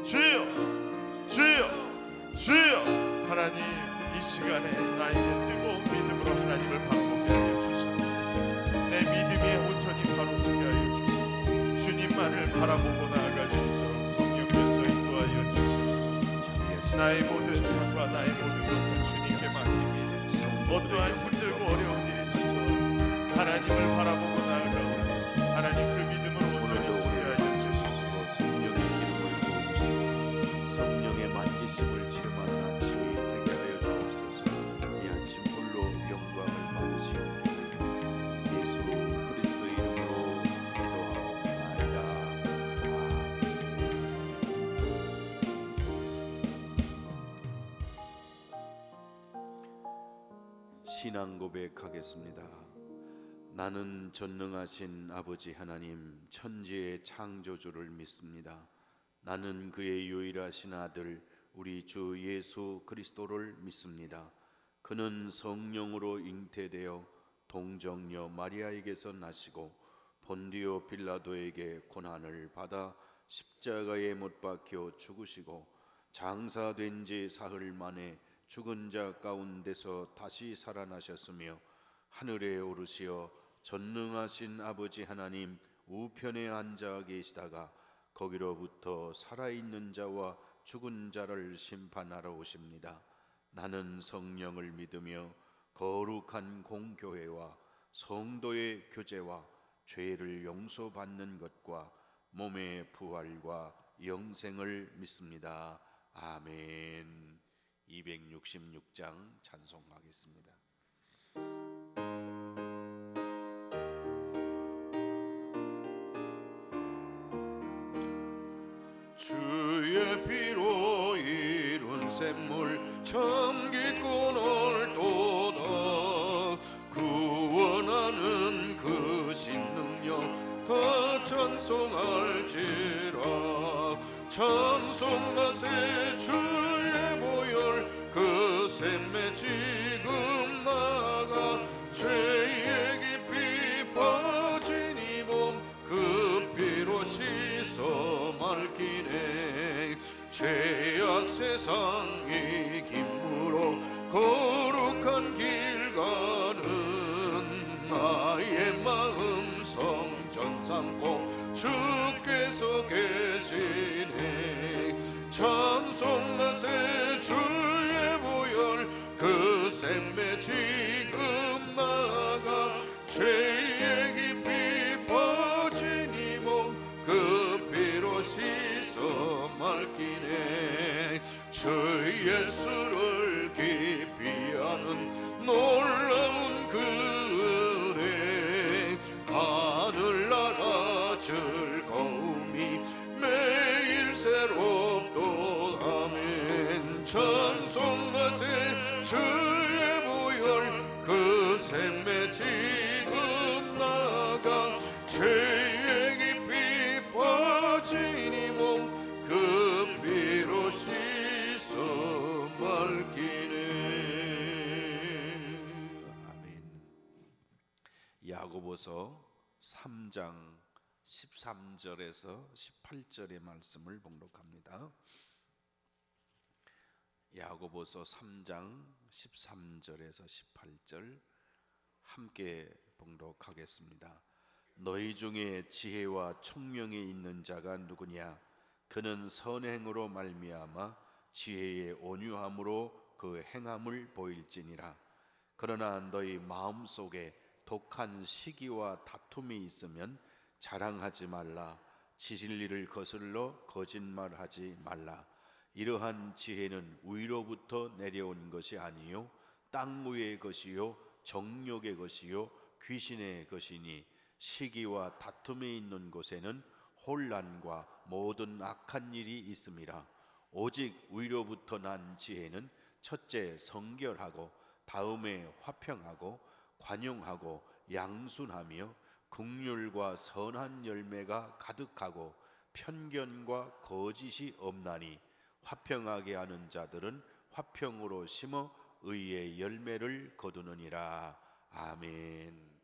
주여, 주여, 주여. 하나님, 이 시간에 나에게 뜨거운 믿음으로 하나님을 바라보게 하여 주시옵소서. 내 믿음이 온전히 바로 서게 하여 주시옵소서. 주님만을 바라보고 나아갈 수 있도록 성령께서 인도하여 주시옵소서. 나의 모든 삶과 나의 모든 것을 주님께 맡깁니다. 어떠한 힘들고 어려운 일이 닥쳐 하나님을 바라보고 나아가고 하나님 그 믿음을 온전히 쓰게 하여 주시옵소서. 성령의 만지심을 체험하는 아침이 되게 하여 주옵소서. 이 아침 홀로 영광을 받으시옵기를 예수 그리스도의 이름으로 기도하옵나이다. 신앙 고백하겠습니다. 나는 전능하신 아버지 하나님 천지의 창조주를 믿습니다. 나는 그의 유일하신 아들 우리 주 예수 그리스도를 믿습니다. 그는 성령으로 잉태되어 동정녀 마리아에게서 나시고 본디오 빌라도에게 고난을 받아 십자가에 못 박혀 죽으시고 장사된 지 사흘 만에 죽은 자 가운데서 다시 살아나셨으며 하늘에 오르시어 전능하신 아버지 하나님 우편에 앉아 계시다가 거기로부터 살아있는 자와 죽은 자를 심판하러 오십니다. 나는 성령을 믿으며 거룩한 공교회와 성도의 교제와 죄를 용서받는 것과 몸의 부활과 영생을 믿습니다. 아멘. 266장 찬송하겠습니다. 주의 피로 이룬 샘물 참 깊고 넓도다. 구원하는 그 신능력 다 찬송할지라. 찬송하세 주의 보혈 그 샘에 지금 나가 죄의 깊이 빠진 이 몸 그 피로 씻어 맑히네. 죄악 세상이 김으로 거룩한 길 가는 나의 마음 성전 삼고 주께서 계시네. 찬송하세 주의 보혈 그 샘에 지금 나가 죄의 깊이 빠진 이 몸 그 피로 씻어 맑히네. 주 예수를 깊이 아는 놀라운 그 은혜 하늘나라 즐거움이 매일 새롭도다멘. 찬송하세 주의 보혈 그 샘에 지금 나가 죄의 깊이 빠진 이 몸 그 피로 씻어 맑히네. 아멘. 야고보서 3장 13절에서 18절의 말씀을 봉독합니다. 야고보서 3장 13절에서 18절 함께 봉독하겠습니다. 너희 중에 지혜와 총명이 있는 자가 누구냐? 그는 선행으로 말미암아 지혜의 온유함으로 그 행함을 보일지니라. 그러나 너희 마음속에 독한 시기와 다툼이 있으면 자랑하지 말라. 진리를 거슬러 거짓말하지 말라. 이러한 지혜는 위로부터 내려온 것이 아니요 땅 위의 것이요 정욕의 것이요 귀신의 것이니 시기와 다툼이 있는 곳에는 혼란과 모든 악한 일이 있음이라. 오직 위로부터 난 지혜는 첫째 성결하고 다음에 화평하고 관용하고 양순하며 긍휼과 선한 열매가 가득하고 편견과 거짓이 없나니 화평하게 하는 자들은 화평으로 심어 의의 열매를 거두느니라. 아멘.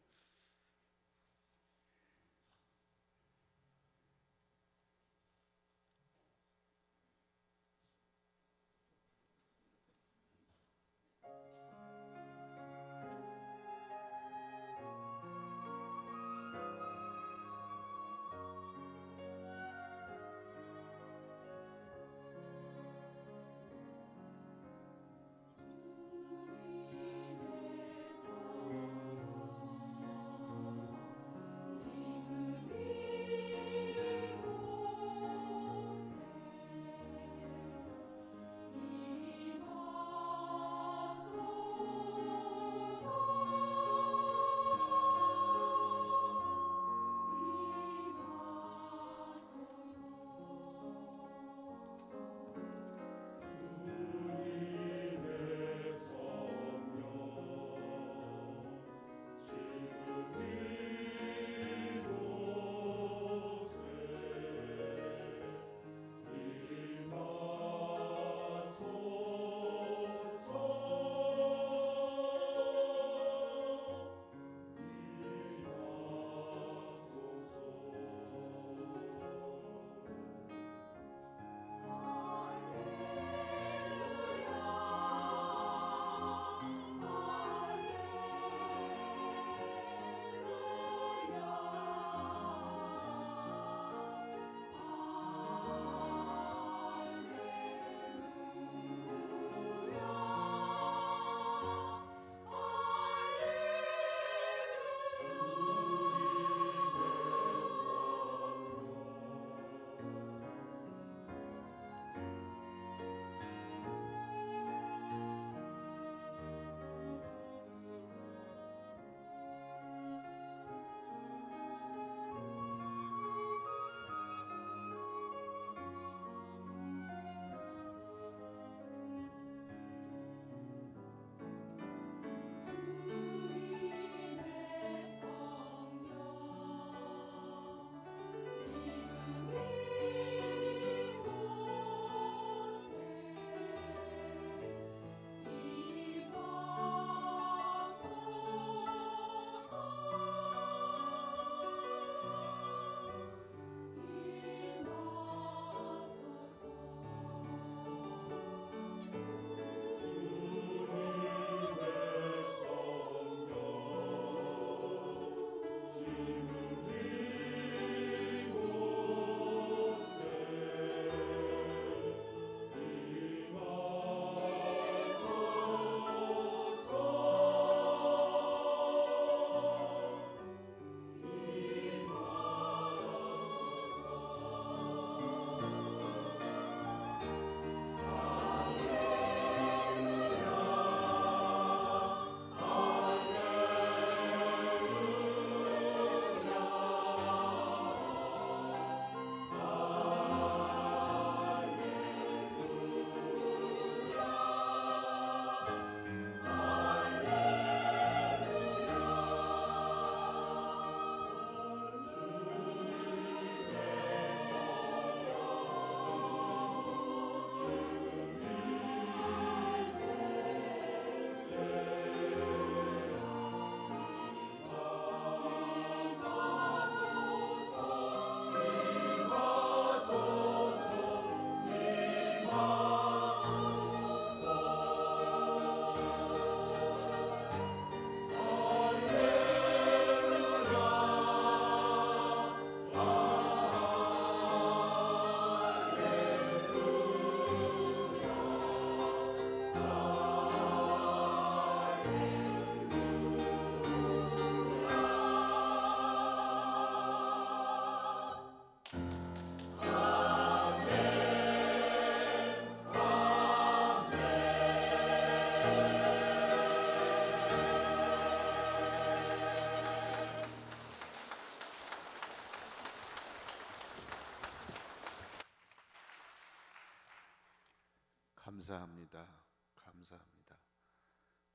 감사합니다. 감사합니다.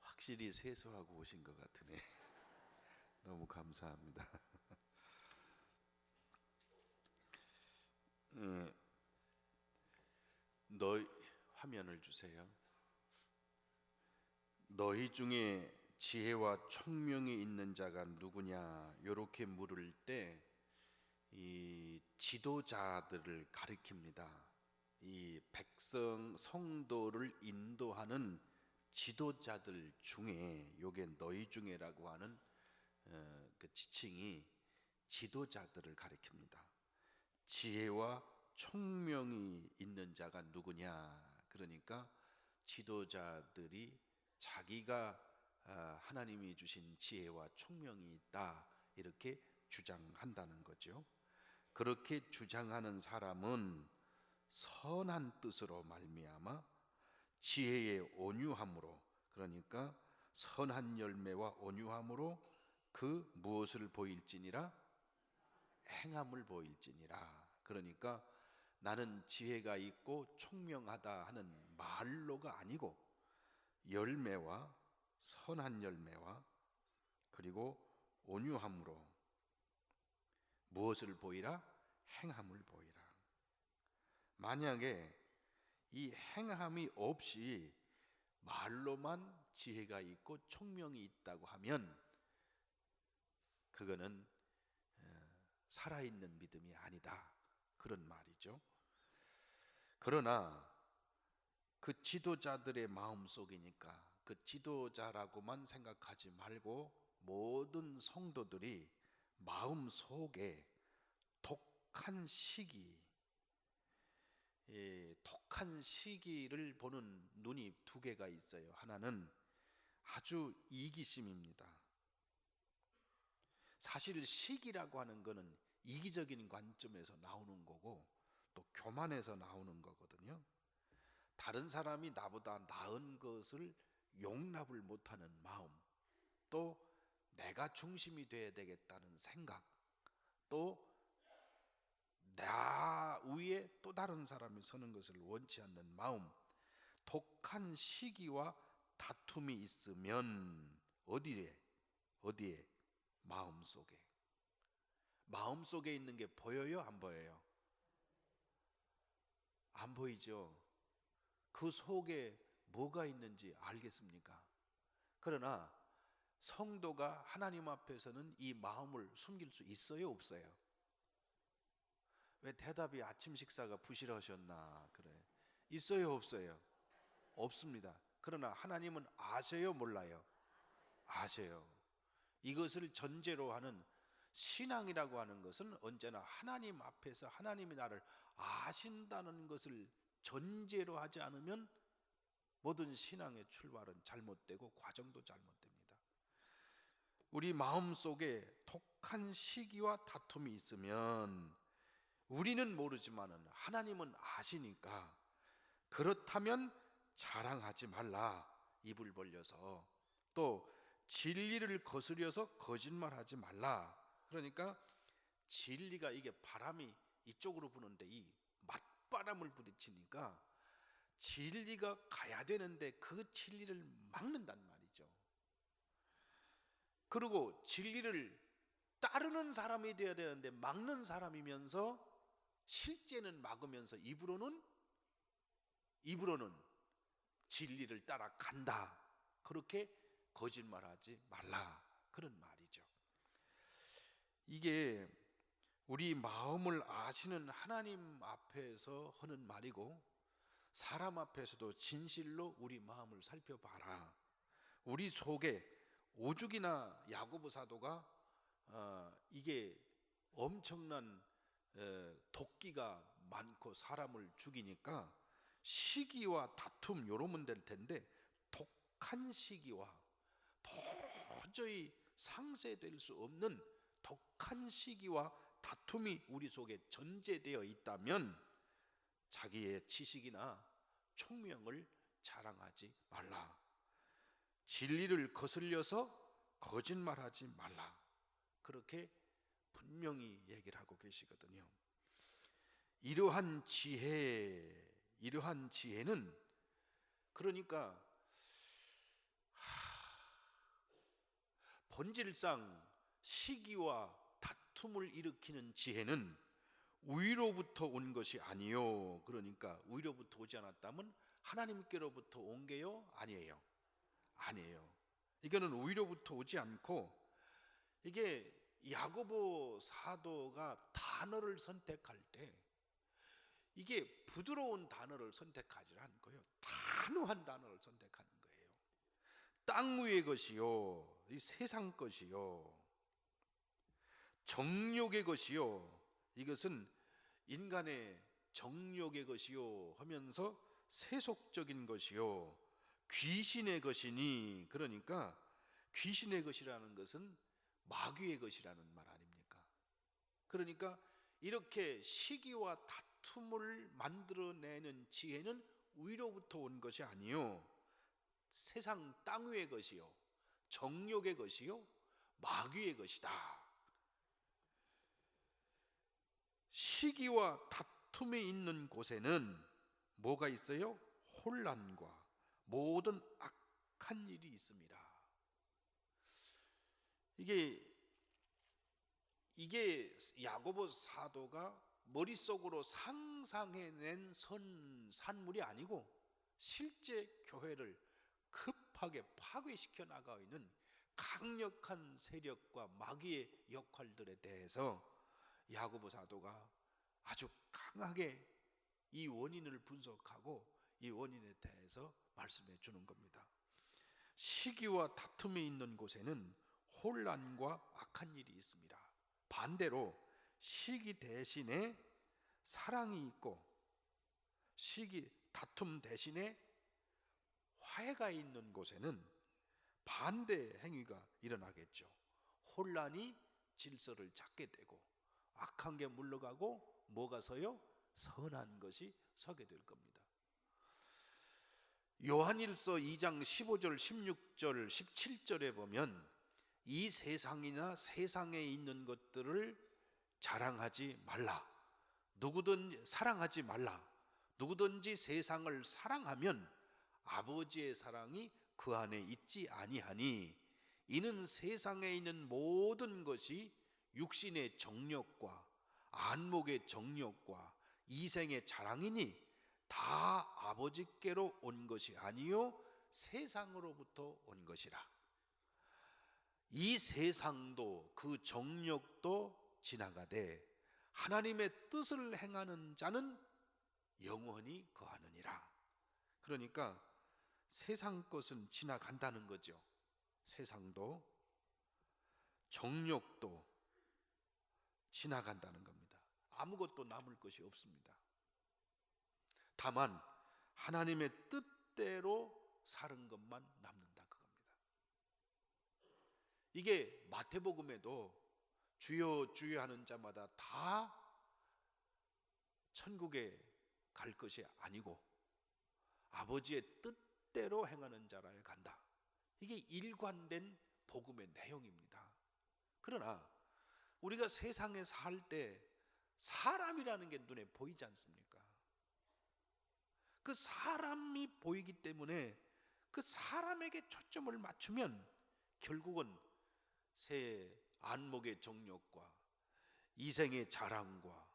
확실히 세수하고 오신 것 같으네. 너무 감사합니다. 너희 화면을 주세요. 너희 중에 지혜와 총명이 있는 자가 누구냐? 이렇게 물을 때 이 지도자들을 가리킵니다. 이 백성 성도를 인도하는 지도자들 중에 요게 너희 중에라고 하는 그 지칭이 지도자들을 가리킵니다. 지혜와 총명이 있는 자가 누구냐? 그러니까 지도자들이 자기가 하나님이 주신 지혜와 총명이 있다 이렇게 주장한다는 거죠. 그렇게 주장하는 사람은 선한 뜻으로 말미암아 지혜의 온유함으로, 그러니까 선한 열매와 온유함으로 그 무엇을 보일지니라? 행함을 보일지니라. 그러니까 나는 지혜가 있고 총명하다 하는 말로가 아니고 열매와 선한 열매와 그리고 온유함으로 무엇을 보이라? 행함을 보이라. 만약에 이 행함이 없이 말로만 지혜가 있고 총명이 있다고 하면 그거는 살아있는 믿음이 아니다 그런 말이죠. 그러나 그 지도자들의 마음속이니까 그 지도자라고만 생각하지 말고 모든 성도들이 마음속에 독한 시기를 보는 눈이 두 개가 있어요. 하나는 아주 이기심입니다. 사실 시기라고 하는 것은 이기적인 관점에서 나오는 거고 또 교만에서 나오는 거거든요. 다른 사람이 나보다 나은 것을 용납을 못하는 마음, 또 내가 중심이 돼야 되겠다는 생각, 또 나 위에 또 다른 사람이 서는 것을 원치 않는 마음, 독한 시기와 다툼이 있으면 어디에? 마음속에 있는 게 보여요? 안 보여요? 안 보이죠? 그 속에 뭐가 있는지 알겠습니까? 그러나 성도가 하나님 앞에서는 이 마음을 숨길 수 있어요? 없어요? 왜 대답이 아침 식사가 부실하셨나 그래? 있어요? 없어요? 없습니다. 그러나 하나님은 아세요? 몰라요? 아세요. 이것을 전제로 하는 신앙이라고 하는 것은 언제나 하나님 앞에서 하나님이 나를 아신다는 것을 전제로 하지 않으면 모든 신앙의 출발은 잘못되고 과정도 잘못됩니다. 우리 마음속에 독한 시기와 다툼이 있으면 우리는 모르지만은 하나님은 아시니까 그렇다면 자랑하지 말라. 입을 벌려서 또 진리를 거스려서 거짓말하지 말라. 그러니까 진리가 이게 바람이 이쪽으로 부는데 이 맞바람을 부딪히니까 진리가 가야 되는데 그 진리를 막는단 말이죠. 그리고 진리를 따르는 사람이 되어야 되는데 막는 사람이면서 실제는 막으면서 입으로는 진리를 따라간다. 그렇게 거짓말하지 말라 그런 말이죠. 이게 우리 마음을 아시는 하나님 앞에서 하는 말이고 사람 앞에서도 진실로 우리 마음을 살펴봐라. 우리 속에 오죽이나 야고보 사도가 이게 엄청난 도끼가 많고 사람을 죽이니까 시기와 다툼 요러면 될 텐데 독한 시기와 도저히 상쇄될 수 없는 독한 시기와 다툼이 우리 속에 전제되어 있다면 자기의 지식이나 총명을 자랑하지 말라. 진리를 거슬려서 거짓말하지 말라. 그렇게 분명히 얘기를 하고 계시거든요. 이러한 지혜는 그러니까 본질상 시기와 다툼을 일으키는 지혜는 위로부터 온 것이 아니요. 그러니까 위로부터 오지 않았다면 하나님께로부터 온 게요? 아니에요. 아니에요. 이거는 위로부터 오지 않고, 이게 야고보 사도가 단어를 선택할 때 이게 부드러운 단어를 선택하지 않고요, 단호한 단어를 선택하는 거예요. 땅 위의 것이요, 이 세상 것이요, 정욕의 것이요, 이것은 인간의 정욕의 것이요 하면서 세속적인 것이요, 귀신의 것이니, 그러니까 귀신의 것이라는 것은 마귀의 것이라는 말 아닙니까? 그러니까 이렇게 시기와 다툼을 만들어내는 지혜는 위로부터 온 것이 아니요, 세상 땅 위의 것이요, 정욕의 것이요, 마귀의 것이다. 시기와 다툼이 있는 곳에는 뭐가 있어요? 혼란과 모든 악한 일이 있습니다. 이게 야고보 사도가 머릿속으로 상상해낸 산물이 아니고 실제 교회를 급하게 파괴시켜 나가고 있는 강력한 세력과 마귀의 역할들에 대해서 야고보 사도가 아주 강하게 이 원인을 분석하고 이 원인에 대해서 말씀해 주는 겁니다. 시기와 다툼이 있는 곳에는 혼란과 악한 일이 있습니다. 반대로 시기 대신에 사랑이 있고, 시기 다툼 대신에 화해가 있는 곳에는 반대 행위가 일어나겠죠. 혼란이 질서를 찾게 되고, 악한 게 물러가고, 뭐가 서요? 선한 것이 서게 될 겁니다. 요한일서 2장 15절, 16절, 17절에 보면 이 세상이나 세상에 있는 것들을 자랑하지 말라, 누구든지 사랑하지 말라, 누구든지 세상을 사랑하면 아버지의 사랑이 그 안에 있지 아니하니, 이는 세상에 있는 모든 것이 육신의 정욕과 안목의 정욕과 이생의 자랑이니 다 아버지께로 온 것이 아니요 세상으로부터 온 것이라. 이 세상도 그 정욕도 지나가되 하나님의 뜻을 행하는 자는 영원히 거하느니라. 그러니까 세상 것은 지나간다는 거죠. 세상도 정욕도 지나간다는 겁니다. 아무것도 남을 것이 없습니다. 다만 하나님의 뜻대로 사는 것만 남는다, 그겁니다. 이게 마태복음에도 주여 주여 하는 자마다 다 천국에 갈 것이 아니고 아버지의 뜻대로 행하는 자라에 간다. 이게 일관된 복음의 내용입니다. 그러나 우리가 세상에 살 때 사람이라는 게 눈에 보이지 않습니까? 그 사람이 보이기 때문에 그 사람에게 초점을 맞추면 결국은 새 안목의 정욕과 이생의 자랑과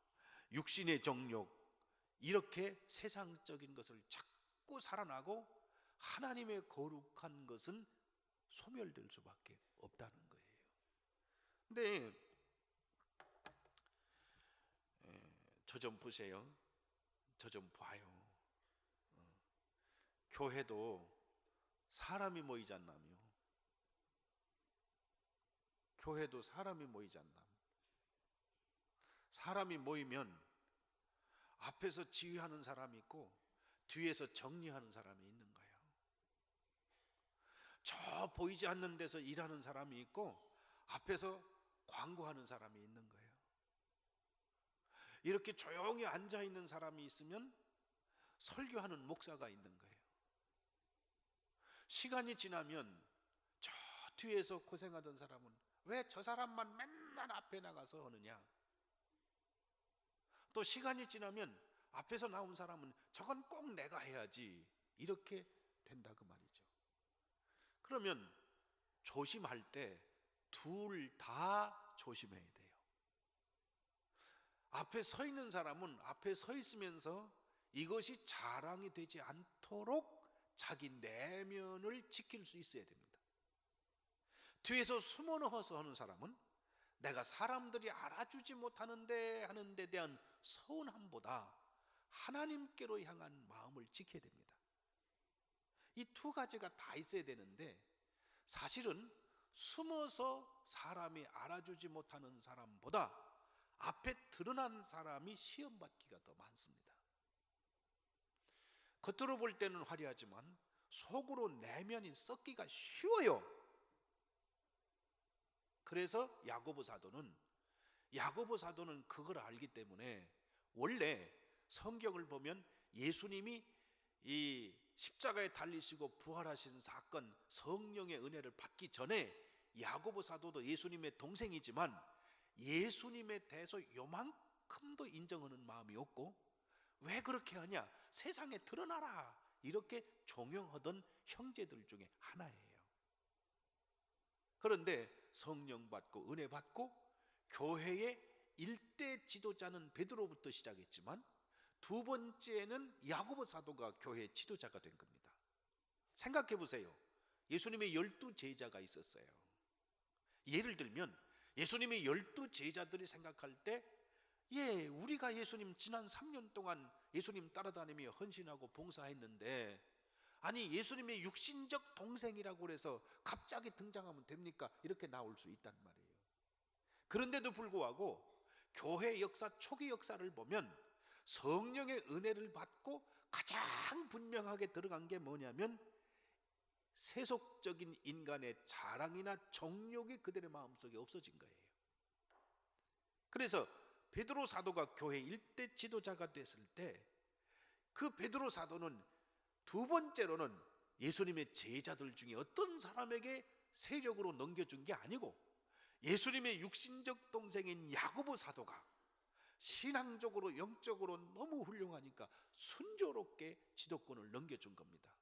육신의 정욕, 이렇게 세상적인 것을 자꾸 살아나고 하나님의 거룩한 것은 소멸될 수밖에 없다는 거예요. 근데 저 좀 보세요. 저 좀 봐요. 교회도 사람이 모이지 않나요? 교회도 사람이 모이지 않나? 사람이 모이면 앞에서 지휘하는 사람이 있고 뒤에서 정리하는 사람이 있는 거예요. 저 보이지 않는 데서 일하는 사람이 있고 앞에서 광고하는 사람이 있는 거예요. 이렇게 조용히 앉아 있는 사람이 있으면 설교하는 목사가 있는 거예요. 시간이 지나면 저 뒤에서 고생하던 사람은 왜 저 사람만 맨날 앞에 나가서 하느냐? 또 시간이 지나면 앞에서 나온 사람은 저건 꼭 내가 해야지, 이렇게 된다 그 말이죠. 그러면 조심할 때 둘 다 조심해야 돼요. 앞에 서 있는 사람은 앞에 서 있으면서 이것이 자랑이 되지 않도록 자기 내면을 지킬 수 있어야 됩니다. 뒤에서 숨어 넣어서 하는 사람은 내가 사람들이 알아주지 못하는데 하는 데 대한 서운함보다 하나님께로 향한 마음을 지켜야 됩니다. 이 두 가지가 다 있어야 되는데 사실은 숨어서 사람이 알아주지 못하는 사람보다 앞에 드러난 사람이 시험받기가 더 많습니다. 겉으로 볼 때는 화려하지만 속으로 내면이 썩기가 쉬워요. 그래서 야고보 사도는 그걸 알기 때문에 원래 성경을 보면 예수님이 이 십자가에 달리시고 부활하신 사건, 성령의 은혜를 받기 전에 야고보 사도도 예수님의 동생이지만 예수님에 대해서 요만큼도 인정하는 마음이 없고, 왜 그렇게 하냐? 세상에 드러나라 이렇게 종용하던 형제들 중에 하나예요. 그런데 성령 받고 은혜 받고 교회의 일대 지도자는 베드로부터 시작했지만 두 번째는 야고보 사도가 교회의 지도자가 된 겁니다. 생각해 보세요. 예수님의 12 제자가 있었어요. 예를 들면 예수님의 12 제자들이 생각할 때, 우리가 예수님 지난 3년 동안 예수님 따라다니며 헌신하고 봉사했는데, 아니 예수님의 육신적 동생이라고 해서 갑자기 등장하면 됩니까? 이렇게 나올 수 있단 말이에요. 그런데도 불구하고 교회 역사, 초기 역사를 보면 성령의 은혜를 받고 가장 분명하게 들어간 게 뭐냐면 세속적인 인간의 자랑이나 정욕이 그들의 마음속에 없어진 거예요. 그래서 베드로 사도가 교회 일대 지도자가 됐을 때 그 베드로 사도는 두 번째로는 예수님의 제자들 중에 어떤 사람에게 세력으로 넘겨준 게 아니고 예수님의 육신적 동생인 야고보 사도가 신앙적으로 영적으로 너무 훌륭하니까 순조롭게 지도권을 넘겨준 겁니다.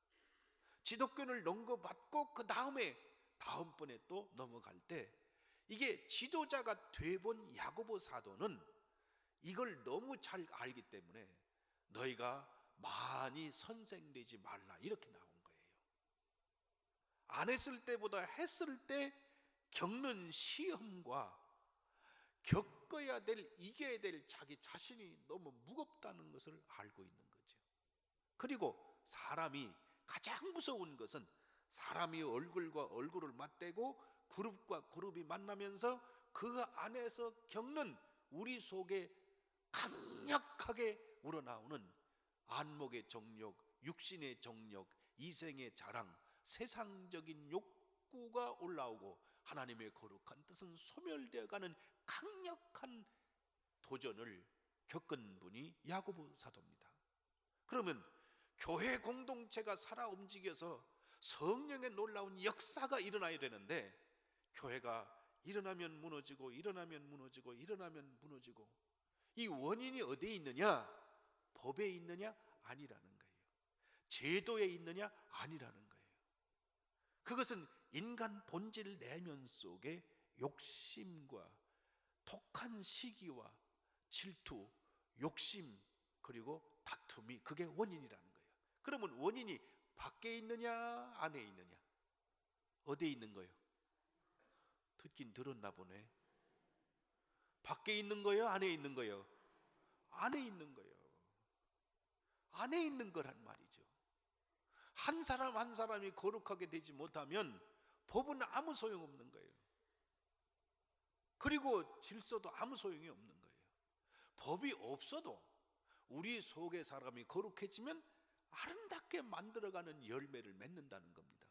지도권을 넘겨받고 그 다음번에 또 넘어갈 때 이게 지도자가 돼본 야고보 사도는 이걸 너무 잘 알기 때문에 너희가 많이 선생되지 말라 이렇게 나온 거예요. 안 했을 때보다 했을 때 겪는 시험과 겪어야 될, 이겨야 될 자기 자신이 너무 무겁다는 것을 알고 있는 거죠. 그리고 사람이 가장 무서운 것은 사람이 얼굴과 얼굴을 맞대고 그룹과 그룹이 만나면서 그 안에서 겪는 우리 속에 강력하게 우러나오는 안목의 정욕, 육신의 정욕, 이생의 자랑, 세상적인 욕구가 올라오고 하나님의 거룩한 뜻은 소멸되어가는 강력한 도전을 겪은 분이 야고보 사도입니다. 그러면 교회 공동체가 살아 움직여서 성령의 놀라운 역사가 일어나야 되는데 교회가 일어나면 무너지고 일어나면 무너지고 일어나면 무너지고, 이 원인이 어디에 있느냐? 법에 있느냐? 아니라는 거예요. 제도에 있느냐? 아니라는 거예요. 그것은 인간 본질 내면 속에 욕심과 독한 시기와 질투, 욕심, 그리고 다툼이 그게 원인이라는 거예요. 그러면 원인이 밖에 있느냐 안에 있느냐? 어디에 있는 거예요? 듣긴 들었나 보네. 밖에 있는 거예요? 안에 있는 거예요? 안에 있는 거예요. 안에 있는 거란 말이죠. 한 사람 한 사람이 거룩하게 되지 못하면 법은 아무 소용없는 거예요. 그리고 질서도 아무 소용이 없는 거예요. 법이 없어도 우리 속의 사람이 거룩해지면 아름답게 만들어가는 열매를 맺는다는 겁니다.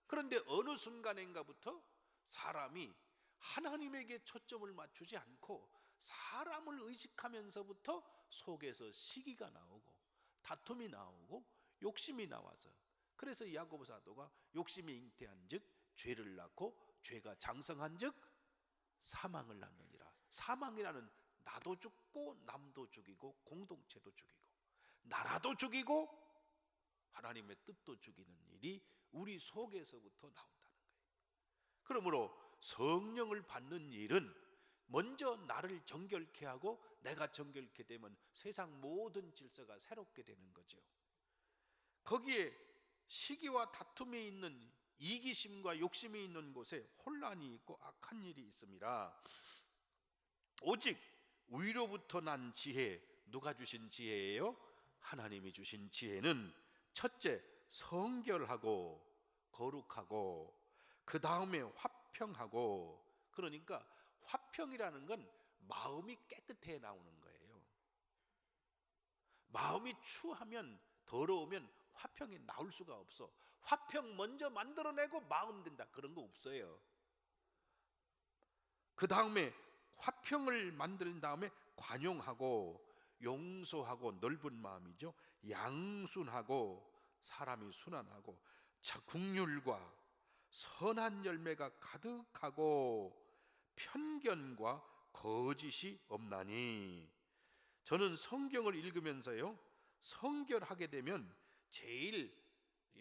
그런데 어느 순간인가부터 사람이 하나님에게 초점을 맞추지 않고 사람을 의식하면서부터 속에서 시기가 나오고 다툼이 나오고 욕심이 나와서, 그래서 야고보 사도가 욕심이 잉태한 즉 죄를 낳고 죄가 장성한 즉 사망을 낳느니라. 사망이라는 나도 죽고 남도 죽이고 공동체도 죽이고 나라도 죽이고 하나님의 뜻도 죽이는 일이 우리 속에서부터 나온다는 거예요. 그러므로 성령을 받는 일은 먼저 나를 정결케 하고, 내가 정결케 되면 세상 모든 질서가 새롭게 되는 거죠. 거기에 시기와 다툼이 있는, 이기심과 욕심이 있는 곳에 혼란이 있고 악한 일이 있습니다. 오직 위로부터 난 지혜, 누가 주신 지혜예요? 하나님이 주신 지혜는 첫째, 성결하고 거룩하고, 그 다음에 화평하고. 그러니까 화평이라는 건 마음이 깨끗해 나오는 거예요. 마음이 추하면, 더러우면 화평이 나올 수가 없어. 화평 먼저 만들어내고 마음 된다, 그런 거 없어요. 그 다음에 화평을 만든 다음에 관용하고 용서하고, 넓은 마음이죠. 양순하고, 사람이 순환하고, 국률과 선한 열매가 가득하고, 편견과 거짓이 없나니. 저는 성경을 읽으면서요, 성결하게 되면 제일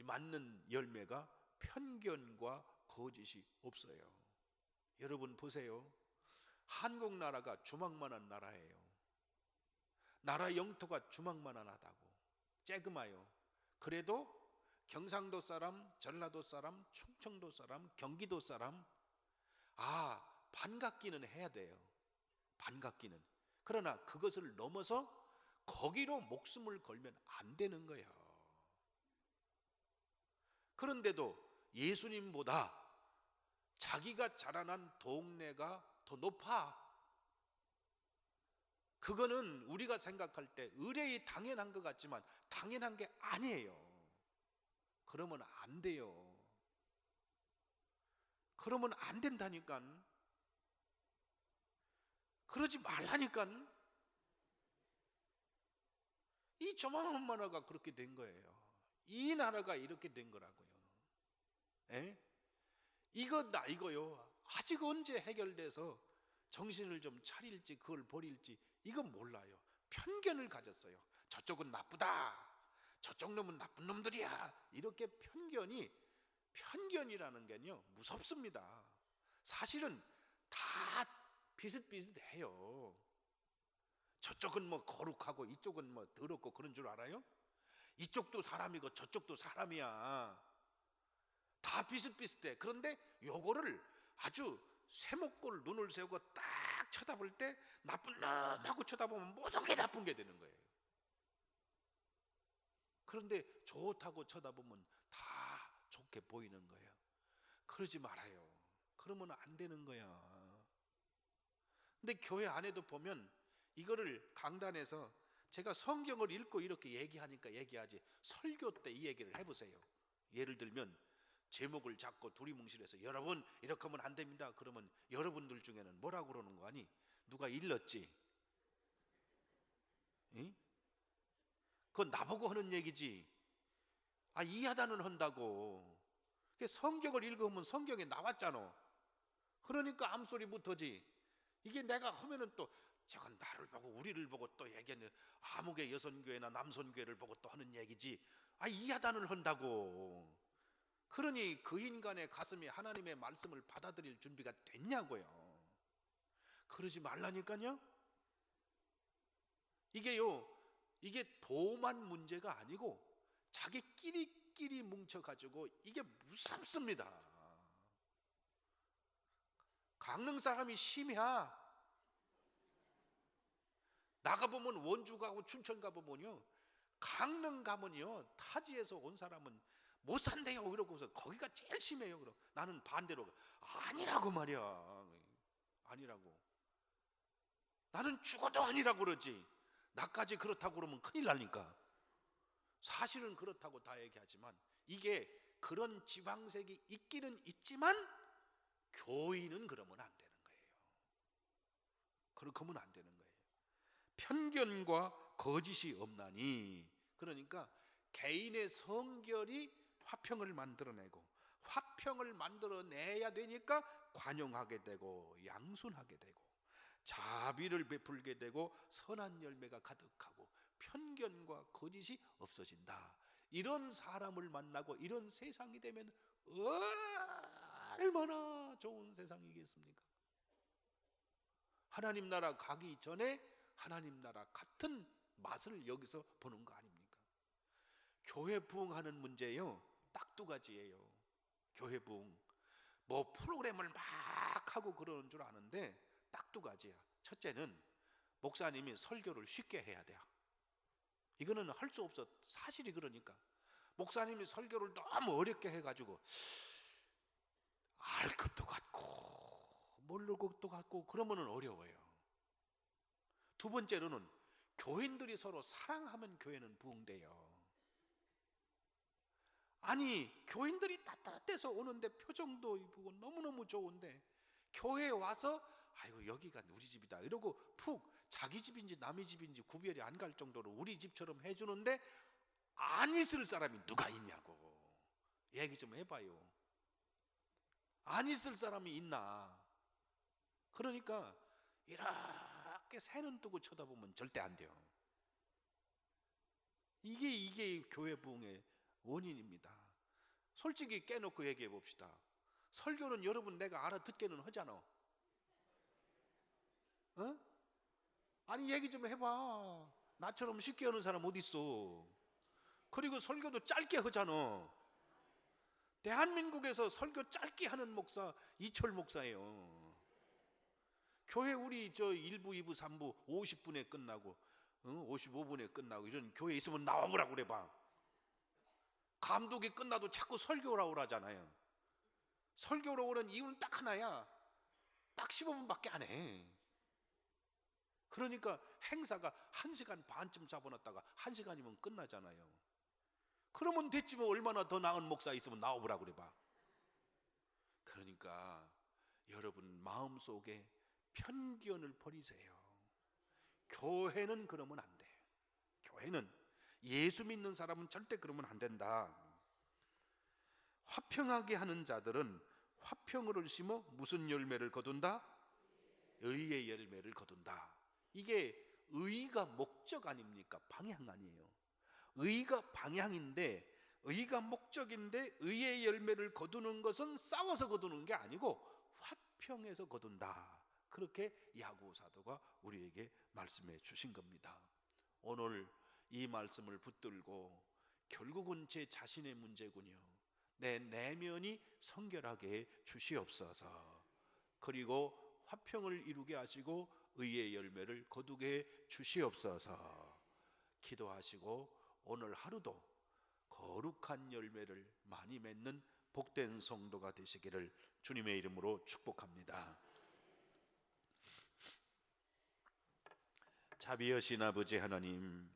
맞는 열매가 편견과 거짓이 없어요. 여러분 보세요. 한국 나라가 주먹만한 나라예요. 나라 영토가 주먹만한 하다고, 쬐그마요. 그래도 경상도 사람, 전라도 사람, 충청도 사람, 경기도 사람, 반갑기는 해야 돼요. 반갑기는. 그러나 그것을 넘어서 거기로 목숨을 걸면 안 되는 거예요. 그런데도 예수님보다 자기가 자라난 동네가 더 높아. 그거는 우리가 생각할 때 의뢰이 당연한 것 같지만 당연한 게 아니에요. 그러면 안 돼요. 그러면 안 된다니까. 그러지 말라니까. 이 조만한 나라가 그렇게 된 거예요. 이 나라가 이렇게 된 거라고요. 이거요. 아직 언제 해결돼서 정신을 좀 차릴지, 그걸 버릴지 이건 몰라요. 편견을 가졌어요. 저쪽은 나쁘다, 저쪽 놈은 나쁜 놈들이야. 이렇게 편견이라는 게요 무섭습니다. 사실은 다 비슷비슷해요. 저쪽은 뭐 거룩하고 이쪽은 뭐 더럽고 그런 줄 알아요? 이쪽도 사람이고 저쪽도 사람이야. 다 비슷비슷해. 그런데 요거를 아주 쇠목골 눈을 세우고 딱 쳐다볼 때 나쁜 놈하고 쳐다보면 모든 게 나쁜 게 되는 거예요. 그런데 좋다고 쳐다보면 다 좋게 보이는 거예요. 그러지 말아요. 그러면 안 되는 거야. 근데 교회 안에도 보면 이거를 강단에서 제가 성경을 읽고 이렇게 얘기하니까 얘기하지, 설교 때 이 얘기를 해보세요. 예를 들면 제목을 잡고 두리뭉실해서 여러분 이렇게 하면 안 됩니다. 그러면 여러분들 중에는 뭐라고 그러는 거 아니? 누가 일렀지? 응? 그건 나보고 하는 얘기지. 이하다는 한다고. 성경을 읽으면 성경에 나왔잖아. 그러니까 암소리 못하지. 이게 내가 하면은 또 저건 나를 보고 우리를 보고 또 얘기하는, 아무개 여선교회나 남선교회를 보고 또 하는 얘기지. 이하단을 한다고. 그러니 그 인간의 가슴이 하나님의 말씀을 받아들일 준비가 됐냐고요. 그러지 말라니까요. 이게 도만 문제가 아니고 자기끼리 뭉쳐가지고 이게 무섭습니다. 강릉 사람이 심야. 나가보면, 원주 가고 춘천 가보면요, 강릉 가면요 타지에서 온 사람은 못 산대요 이러고서 거기가 제일 심해요. 그럼 나는 반대로 아니라고 말이야. 아니라고. 나는 죽어도 아니라고 그러지. 나까지 그렇다고 그러면 큰일 나니까. 사실은 그렇다고 다 얘기하지만 이게 그런 지방색이 있기는 있지만 교인은 그러면 안 되는 거예요. 그렇게 하면 안 되는 거예요. 편견과 거짓이 없나니. 그러니까 개인의 성결이 화평을 만들어내고, 화평을 만들어내야 되니까 관용하게 되고 양순하게 되고 자비를 베풀게 되고 선한 열매가 가득하고 편견과 거짓이 없어진다. 이런 사람을 만나고 이런 세상이 되면 얼마나 좋은 세상이겠습니까? 하나님 나라 가기 전에 하나님 나라 같은 맛을 여기서 보는 거 아닙니까? 교회 부흥하는 문제요, 딱 두 가지예요. 교회 부흥, 뭐 프로그램을 막 하고 그러는 줄 아는데 딱 두 가지야. 첫째는 목사님이 설교를 쉽게 해야 돼요. 이거는 할 수 없어. 사실이 그러니까. 목사님이 설교를 너무 어렵게 해가지고 알 것도 같고 모를 것도 같고 그러면은 어려워요. 두 번째로는 교인들이 서로 사랑하면 교회는 부흥돼요. 아니, 교인들이 따뜻해서 오는데 표정도 이쁘고 너무너무 좋은데 교회에 와서 아이고 여기가 우리 집이다 이러고 푹 자기 집인지 남의 집인지 구별이 안 갈 정도로 우리 집처럼 해주는데 안 있을 사람이 누가 있냐고 얘기 좀 해봐요. 안 있을 사람이 있나? 그러니까 이렇게 새눈 뜨고 쳐다보면 절대 안 돼요. 이게 교회 부흥의 원인입니다. 솔직히 깨놓고 얘기해 봅시다. 설교는 여러분 내가 알아듣게는 하잖아. 어? 아니 얘기 좀 해봐. 나처럼 쉽게 하는 사람 어디 있어? 그리고 설교도 짧게 하잖아. 대한민국에서 설교 짧게 하는 목사 이철 목사예요. 교회 우리 저 1부, 2부, 3부 50분에 끝나고 55분에 끝나고 이런 교회 있으면 나와보라고 그래 봐. 감독이 끝나도 자꾸 설교라고 그러잖아요. 설교라고 그러는 이유는 딱 하나야. 딱 15분밖에 안 해. 그러니까 행사가 1시간 반쯤 잡아놨다가 1시간이면 끝나잖아요. 그러면 됐지 뭐. 얼마나 더 나은 목사 있으면 나와보라고 그래 봐. 그러니까 여러분 마음속에 편견을 버리세요. 교회는 그러면 안 돼. 교회는 예수 믿는 사람은 절대 그러면 안 된다. 화평하게 하는 자들은 화평을 심어 무슨 열매를 거둔다? 의의 열매를 거둔다. 이게 의가 목적 아닙니까? 방향 아니에요. 의가 방향인데, 의가 목적인데 의의 열매를 거두는 것은 싸워서 거두는 게 아니고 화평해서 거둔다. 그렇게 야고 사도가 우리에게 말씀해 주신 겁니다. 오늘 이 말씀을 붙들고 결국은 제 자신의 문제군요. 내 내면이 성결하게 주시옵소서. 그리고 화평을 이루게 하시고 의의 열매를 거두게 주시옵소서. 기도하시고 오늘 하루도 거룩한 열매를 많이 맺는 복된 성도가 되시기를 주님의 이름으로 축복합니다. 자비하신 아버지 하나님,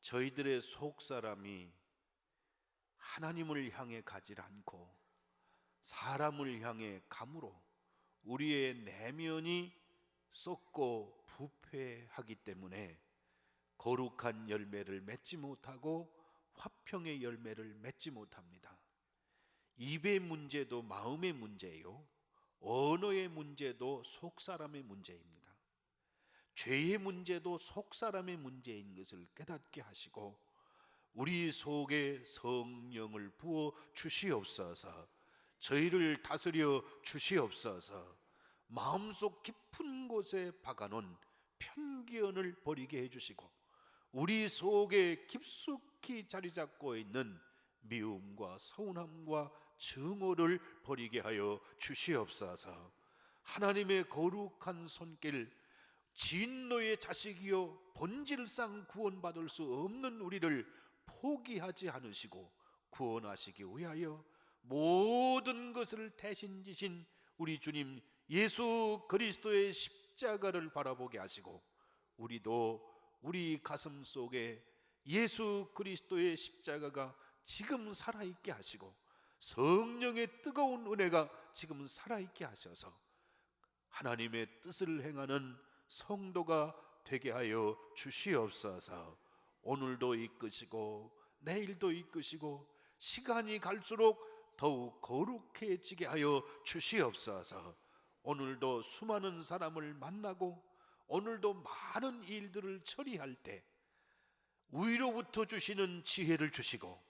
저희들의 속사람이 하나님을 향해 가지 않고 사람을 향해 감으로 우리의 내면이 썩고 부패하기 때문에 거룩한 열매를 맺지 못하고 화평의 열매를 맺지 못합니다. 입의 문제도 마음의 문제예요. 언어의 문제도 속사람의 문제입니다. 죄의 문제도 속사람의 문제인 것을 깨닫게 하시고 우리 속에 성령을 부어 주시옵소서. 저희를 다스려 주시옵소서. 마음속 깊은 곳에 박아놓은 편견을 버리게 해주시고 우리 속에 깊숙이 자리 잡고 있는 미움과 서운함과 증오를 버리게 하여 주시옵소서. 하나님의 거룩한 손길, 진노의 자식이요 본질상 구원받을 수 없는 우리를 포기하지 않으시고 구원하시기 위하여 모든 것을 대신 지신 우리 주님 예수 그리스도의 십자가를 바라보게 하시고 우리도 우리 가슴 속에 예수 그리스도의 십자가가 지금 살아있게 하시고 성령의 뜨거운 은혜가 지금 살아있게 하셔서 하나님의 뜻을 행하는 성도가 되게 하여 주시옵소서. 오늘도 이끄시고 내일도 이끄시고 시간이 갈수록 더욱 거룩해지게 하여 주시옵소서. 오늘도 수많은 사람을 만나고 오늘도 많은 일들을 처리할 때 위로부터 주시는 지혜를 주시고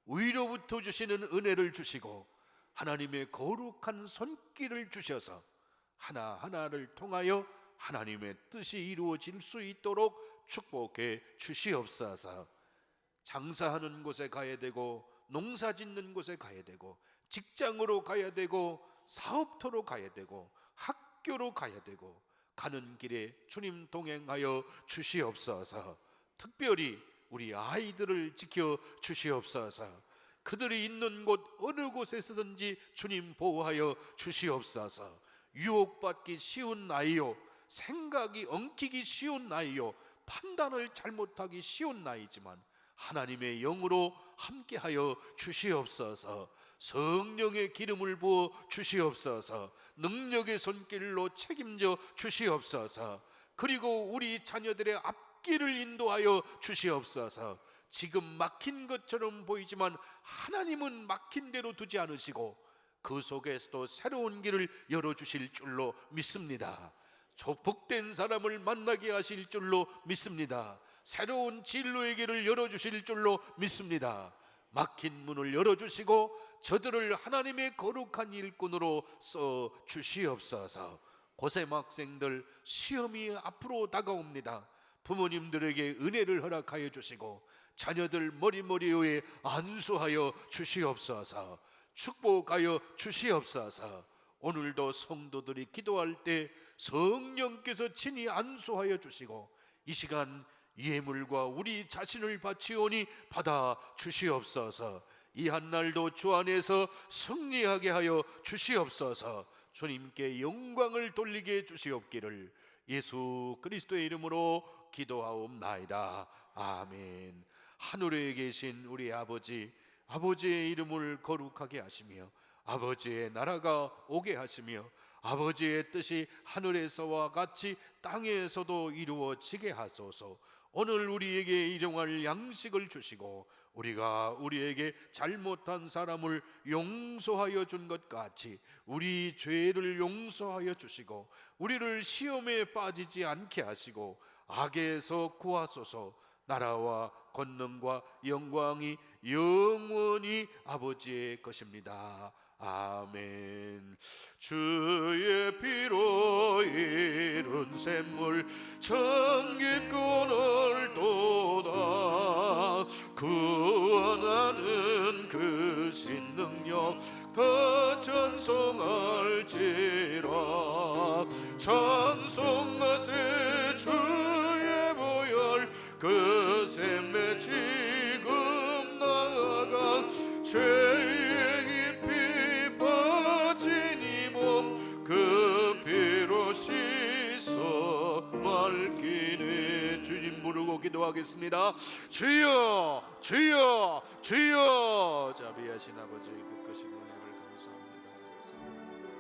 위로부터 주시는 은혜를 주시고 하나님의 거룩한 손길을 주셔서 하나하나를 통하여 하나님의 뜻이 이루어질 수 있도록 축복해 주시옵소서. 장사하는 곳에 가야 되고 농사 짓는 곳에 가야 되고 직장으로 가야 되고 사업터로 가야 되고 학교로 가야 되고 가는 길에 주님 동행하여 주시옵소서. 특별히 우리 아이들을 지켜 주시옵소서. 그들이 있는 곳 어느 곳에서든지 주님 보호하여 주시옵소서. 유혹받기 쉬운 나이요, 생각이 엉키기 쉬운 나이요, 판단을 잘못하기 쉬운 나이지만 하나님의 영으로 함께하여 주시옵소서. 성령의 기름을 부어 주시옵소서. 능력의 손길로 책임져 주시옵소서. 그리고 우리 자녀들의 앞길을 인도하여 주시옵소서. 지금 막힌 것처럼 보이지만 하나님은 막힌 대로 두지 않으시고 그 속에서도 새로운 길을 열어주실 줄로 믿습니다. 복된 사람을 만나게 하실 줄로 믿습니다. 새로운 진로의 길을 열어주실 줄로 믿습니다. 막힌 문을 열어주시고 저들을 하나님의 거룩한 일꾼으로 써 주시옵소서. 고생 학생들 시험이 앞으로 다가옵니다. 부모님들에게 은혜를 허락하여 주시고 자녀들 머리머리에 안수하여 주시옵소서. 축복하여 주시옵소서. 오늘도 성도들이 기도할 때 성령께서 친히 안수하여 주시고 이 시간 예물과 우리 자신을 바치오니 받아 주시옵소서. 이 한날도 주 안에서 승리하게 하여 주시옵소서. 주님께 영광을 돌리게 해 주시옵기를 예수 그리스도의 이름으로 기도하옵나이다. 아멘. 하늘에 계신 우리 아버지, 아버지의 이름을 거룩하게 하시며 아버지의 나라가 오게 하시며 아버지의 뜻이 하늘에서와 같이 땅에서도 이루어지게 하소서. 오늘 우리에게 일용할 양식을 주시고 우리가 우리에게 잘못한 사람을 용서하여 준 것 같이 우리 죄를 용서하여 주시고 우리를 시험에 빠지지 않게 하시고 악에서 구하소서. 나라와 권능과 영광이 영원히 아버지의 것입니다. 아멘. 주의 피로 이룬 샘물 청깃꾼을 도다 구원하는 그 신능력 더 찬송할지라. 찬송하세 주의 보혈 그 샘에 지금 나아가 죄의 깊이 빠진 이 몸 그 피로 씻어 맑히네. 주님 부르고 기도하겠습니다. 주여 주여 주여. 자비하신 아버지 그 것이 은혜를 감사합니다.